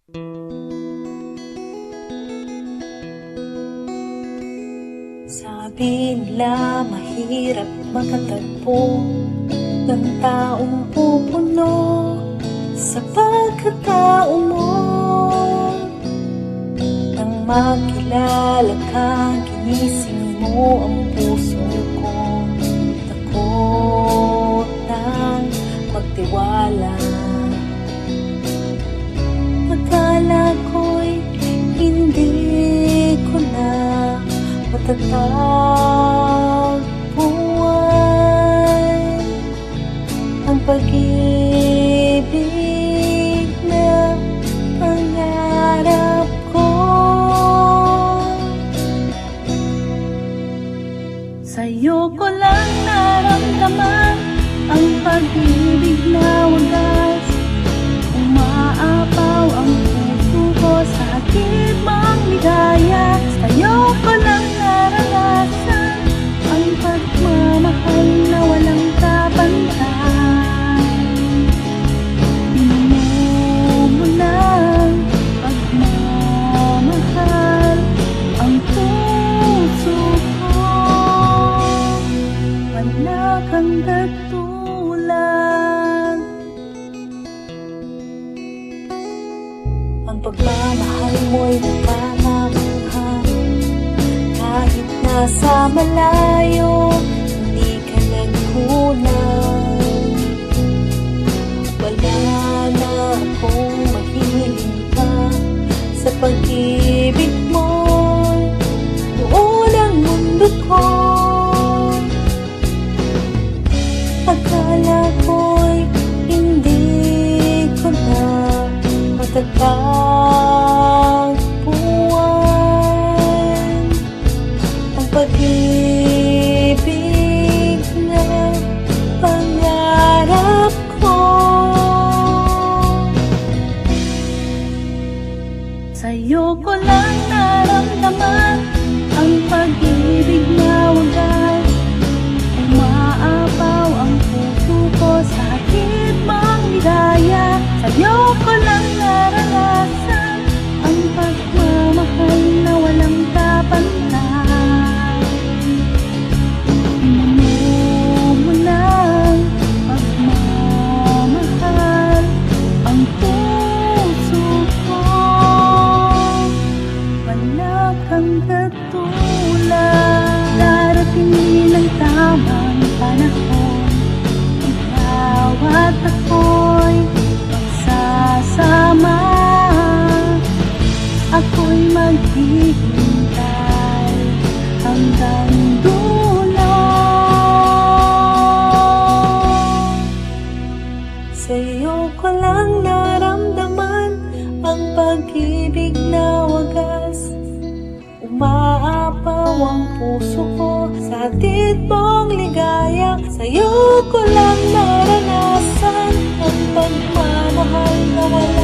Sabi nila mahirap makatagpo ng taong pupuno sa pagkatao mo. Nang makilala ka, ginising mo ang puso ko. Takot nang magtiwala. Akala ko'y hindi ko na matatagpuan ang pag-ibig na pangarap ko. Sa'yo ko lang naramdaman ang pag-ibig na wagas. Umaapaw ang puso ko sa hatid mong ligaya. Sa'yo ko lang naranasan ang pagmamahal na walang kapantay. Pinuno mo ng pagmamahal ang puso ko. Wala kang katulad. Ang pagmamahal mo'y nagpapamahal. Kahit nasa malayo, hindi ka nagkulang. Wala na akong mahiling pa sa pag-ibig mo. Buo ng mundo ko. Akala ko'y hindi ko na matatagpuan ang pag-ibig na pangarap ko. Sa'yo ko lang naramdaman ang pag-ibig na wagas. Umaapaw ang puso ko sa hatid mong ligaya. Sa'yo ko lang naranasan ang pagmamahal na walang kapantay. Pinuno mo ng pagmamahal ang puso ko. Wala kang katulad. Darating din ang tamang panahon. Ikaw at ako'y magsasama. Ako'y maghihintay hanggang dulo. Sa'yo ko lang naramdaman ang pag-ibig na wagas. Umaapaw ang puso ko sa hatid mong ligaya. Sa'yo ko lang naranasan ang pagmamahal na walang